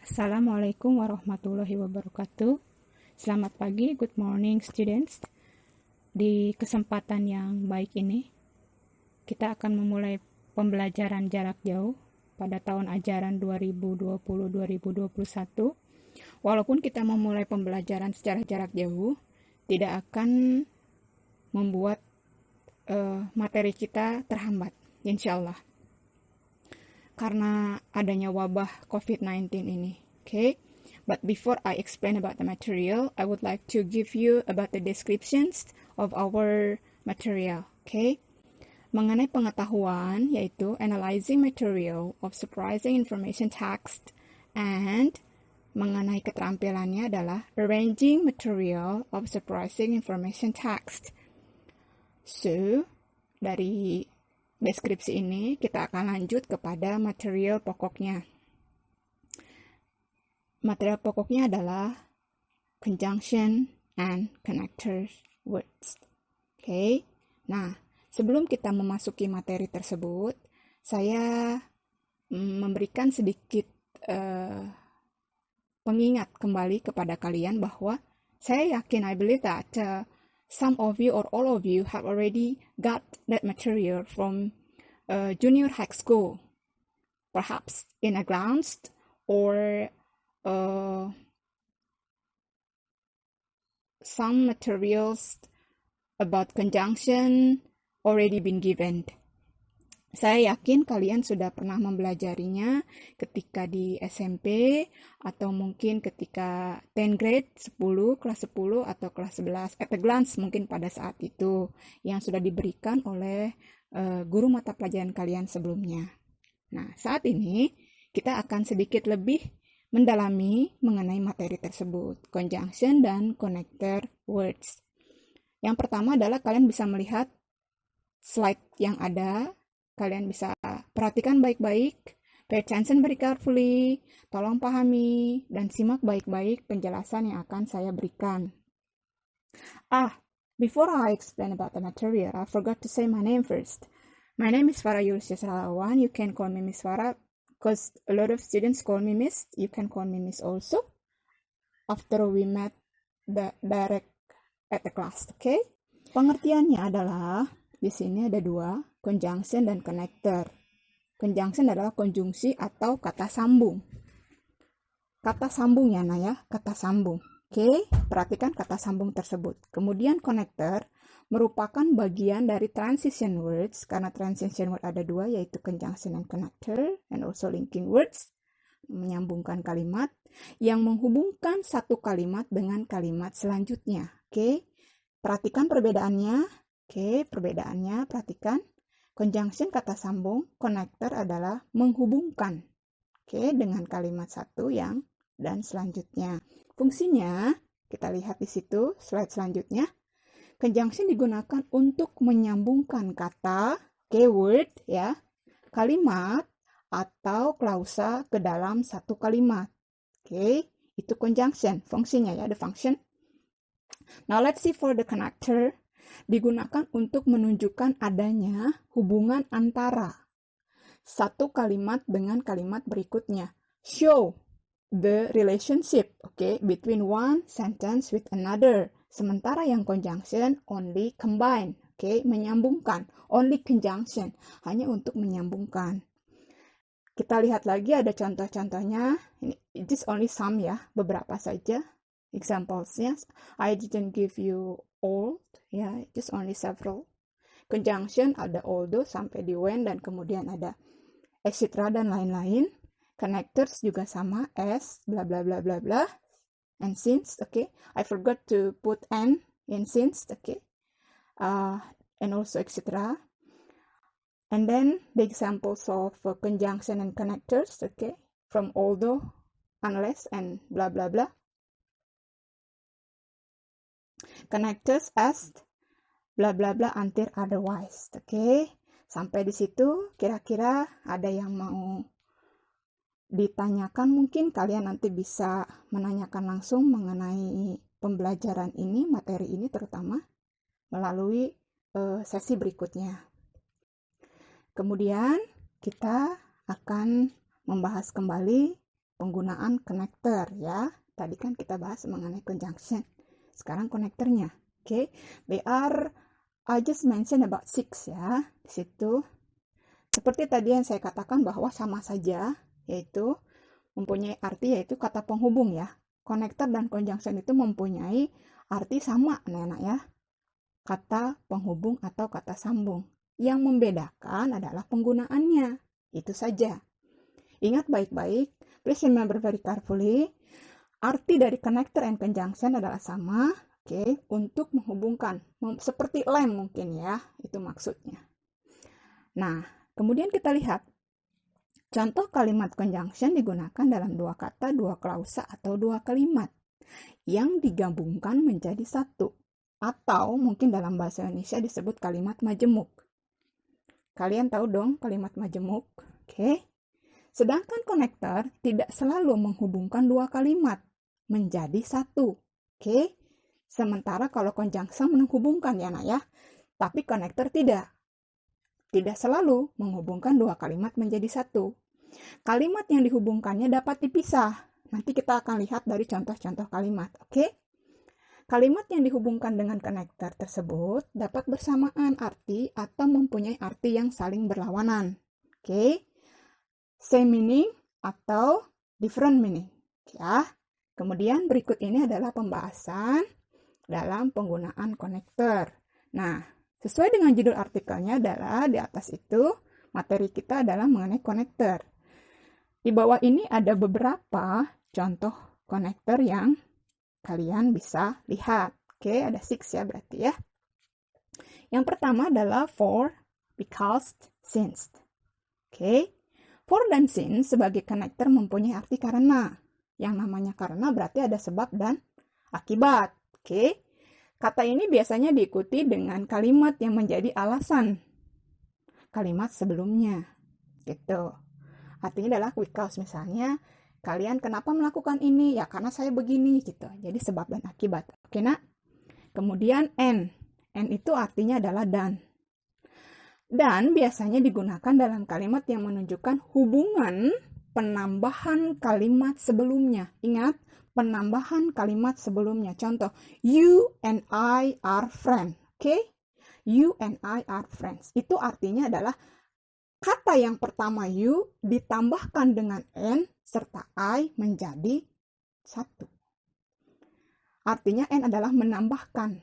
Assalamualaikum warahmatullahi wabarakatuh. Selamat pagi, good morning students. Di kesempatan yang baik ini, kita akan memulai pembelajaran jarak jauh pada tahun ajaran 2020-2021. Walaupun kita memulai pembelajaran secara jarak jauh, tidak akan membuat materi kita terhambat, insya Allah. Karena adanya wabah COVID-19 ini. Okay, but before I explain about the material, I would like to give you about the descriptions of our material. Okay, mengenai pengetahuan yaitu analyzing material of surprising information text, and mengenai keterampilannya adalah arranging material of surprising information text. So, dari deskripsi ini kita akan lanjut kepada material pokoknya. Material pokoknya adalah conjunction and connector words. Oke. Nah, sebelum kita memasuki materi tersebut, saya memberikan sedikit pengingat kembali kepada kalian bahwa saya yakin, I believe that some of you or all of you have already got that material from junior high school, perhaps in a glance, or some materials about conjunction already been given. Saya yakin kalian sudah pernah mempelajarinya ketika di SMP atau mungkin ketika 10 grade, 10, kelas 10 atau kelas 11, at a glance mungkin pada saat itu yang sudah diberikan oleh guru mata pelajaran kalian sebelumnya. Nah, saat ini kita akan sedikit lebih mendalami mengenai materi tersebut, conjunction dan connector words. Yang pertama adalah kalian bisa melihat slide yang ada, kalian bisa perhatikan baik-baik, pay attention very carefully, tolong pahami, dan simak baik-baik penjelasan yang akan saya berikan. Before I explain about the material, I forgot to say my name first. My name is Farah Yulsia Sarawan. You can call me Miss Farah, because a lot of students call me Miss. You can call me Miss also. After we met direct at the class, okay? Pengertiannya adalah di sini ada dua, conjunction dan connector. Conjunction adalah konjungsi atau kata sambung. Kata sambung ya, Naya, kata sambung. Oke, perhatikan kata sambung tersebut. Kemudian connector merupakan bagian dari transition words, karena transition word ada dua, yaitu conjunction and connector, and also linking words, menyambungkan kalimat, yang menghubungkan satu kalimat dengan kalimat selanjutnya. Oke, perhatikan perbedaannya. Oke, perbedaannya, perhatikan. Conjunction kata sambung, connector adalah menghubungkan. Oke, dengan kalimat satu yang dan selanjutnya. Fungsinya, kita lihat di situ, slide selanjutnya. Conjunction digunakan untuk menyambungkan kata, keyword, ya, kalimat, atau klausa ke dalam satu kalimat. Oke, itu conjunction, fungsinya ya, the function. Now let's see for the connector. Digunakan untuk menunjukkan adanya hubungan antara satu kalimat dengan kalimat berikutnya. Show the relationship, okay, between one sentence with another. Sementara yang conjunction only combine, okay, menyambungkan. Only conjunction, hanya untuk menyambungkan. Kita lihat lagi ada contoh-contohnya. Ini just only some ya, beberapa saja examples-nya. I didn't give you all, ya, just only several. Conjunction ada although sampai di when, dan kemudian ada etc. dan lain-lain. Connectors juga sama, as, bla bla bla bla bla, and since, okay. I forgot to put and in since, okay. And also etc. And then the examples of conjunction and connectors, okay, from although, unless, and bla bla bla. Connectors as, bla bla bla, until otherwise, okay. Sampai di situ, kira-kira ada yang mau ditanyakan? Mungkin kalian nanti bisa menanyakan langsung mengenai pembelajaran ini, materi ini terutama, melalui sesi berikutnya. Kemudian kita akan membahas kembali penggunaan connector ya. Tadi kan kita bahas mengenai conjunction. Sekarang connectornya. Oke, I just mention about 6 ya. Di situ seperti tadi yang saya katakan bahwa sama saja, yaitu mempunyai arti yaitu kata penghubung ya. Connector dan conjunction itu mempunyai arti sama anak-anak ya. Kata penghubung atau kata sambung. Yang membedakan adalah penggunaannya. Itu saja. Ingat baik-baik, please remember very carefully, arti dari connector and conjunction adalah sama, oke, untuk menghubungkan. Seperti lem mungkin ya, itu maksudnya. Nah, kemudian kita lihat. Contoh kalimat conjunction digunakan dalam dua kata, dua klausa, atau dua kalimat yang digabungkan menjadi satu. Atau mungkin dalam bahasa Indonesia disebut kalimat majemuk. Kalian tahu dong kalimat majemuk? Oke. Sedangkan konektor tidak selalu menghubungkan dua kalimat menjadi satu. Oke. Sementara kalau conjunction menghubungkan ya nak ya. Tapi konektor tidak. Tidak selalu menghubungkan dua kalimat menjadi satu. Kalimat yang dihubungkannya dapat dipisah. Nanti kita akan lihat dari contoh-contoh kalimat. Oke. Kalimat yang dihubungkan dengan konektor tersebut dapat bersamaan arti atau mempunyai arti yang saling berlawanan. Oke. Same meaning atau different meaning. Ya. Kemudian berikut ini adalah pembahasan dalam penggunaan konektor. Nah, sesuai dengan judul artikelnya adalah di atas itu materi kita adalah mengenai konektor. Di bawah ini ada beberapa contoh konektor yang kalian bisa lihat. Oke, ada 6 ya berarti ya. Yang pertama adalah for, because, since. Oke, for dan since sebagai konektor mempunyai arti karena. Yang namanya karena berarti ada sebab dan akibat. Oke, kata ini biasanya diikuti dengan kalimat yang menjadi alasan kalimat sebelumnya. Gitu. Artinya adalah because, misalnya kalian kenapa melakukan ini? Ya karena saya begini gitu. Jadi sebab dan akibat. Oke nak? Kemudian and. And itu artinya adalah dan. Dan biasanya digunakan dalam kalimat yang menunjukkan hubungan penambahan kalimat sebelumnya. Ingat, penambahan kalimat sebelumnya. Contoh, you and I are friends. Oke? You and I are friends. Itu artinya adalah kata yang pertama you ditambahkan dengan and serta I menjadi satu. Artinya and adalah menambahkan.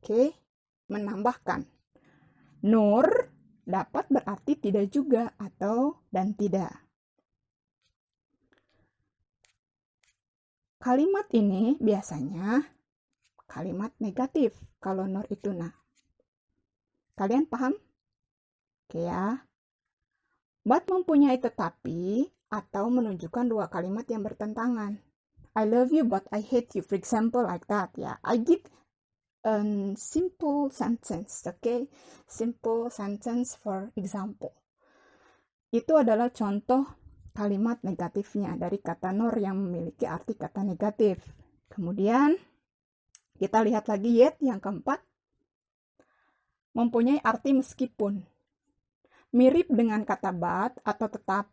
Oke? Menambahkan. Nor dapat berarti tidak juga atau dan tidak. Kalimat ini biasanya kalimat negatif kalau nor itu nah. Kalian paham? Oke ya. But mempunyai tetapi atau menunjukkan dua kalimat yang bertentangan. I love you but I hate you. For example like that ya. I give a simple sentence. Okay? Simple sentence for example. Itu adalah contoh kalimat negatifnya dari kata nor yang memiliki arti kata negatif. Kemudian kita lihat lagi yet yang keempat. Mempunyai arti meskipun. Mirip dengan kata but atau tetap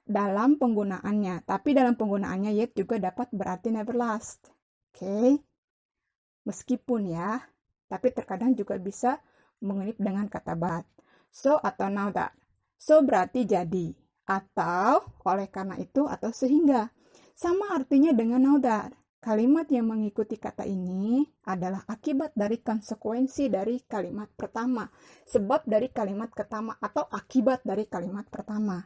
dalam penggunaannya. Tapi dalam penggunaannya yet juga dapat berarti never last. Oke. Meskipun ya. Tapi terkadang juga bisa menginip dengan kata but. So atau now that. So berarti jadi. Atau oleh karena itu atau sehingga. Sama artinya dengan now that. Kalimat yang mengikuti kata ini adalah akibat dari konsekuensi dari kalimat pertama. Sebab dari kalimat pertama atau akibat dari kalimat pertama.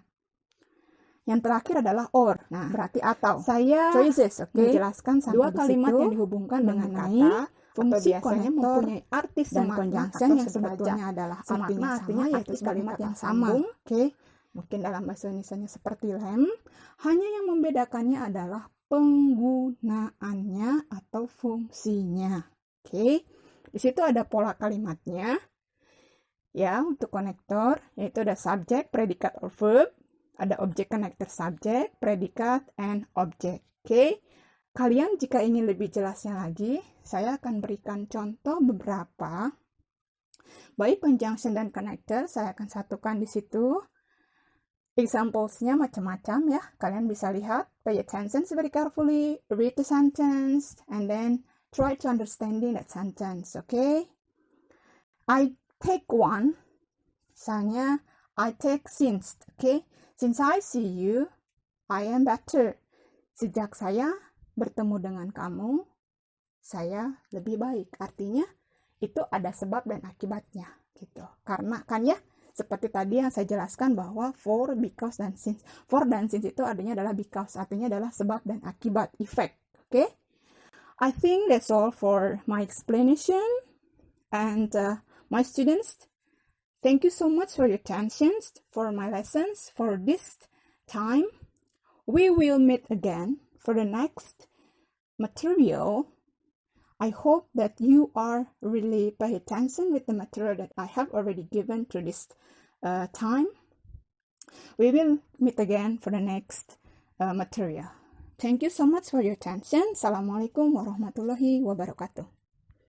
Yang terakhir adalah or. Nah, berarti atau. Saya menjelaskan sampai dua kalimat yang dihubungkan dengan kata fungsi biasanya mempunyai arti dan conjunction yang sebetulnya adalah artinya yaitu kalimat yang sama. Oke. Mungkin dalam bahasa Indonesia seperti lem. Hanya yang membedakannya adalah penggunaannya atau fungsinya. Oke. Di situ ada pola kalimatnya. Ya, untuk konektor yaitu ada subject, predikat or verb, ada objek connector subject, predikat and object. Oke. Kalian jika ingin lebih jelasnya lagi, saya akan berikan contoh beberapa Baik, conjunction dan connector saya akan satukan di situ. Examples-nya macam-macam ya. Kalian bisa lihat, pay attention very carefully, read the sentence, and then try to understanding that sentence, okay? I take one. Misalnya, I take since, okay? Since I see you, I am better. Sejak saya bertemu dengan kamu, saya lebih baik. Artinya, itu ada sebab dan akibatnya, gitu. Karena kan ya, seperti tadi yang saya jelaskan bahwa for, because, dan since. For dan since itu artinya adalah because, artinya adalah sebab dan akibat, effect. Okay? I think that's all for my explanation. And my students, thank you so much for your attention for my lessons for this time. We will meet again for the next material. I hope that you are really pay attention with the material that I have already given to this time. We will meet again for the next material. Thank you so much for your attention. Assalamualaikum warahmatullahi wabarakatuh.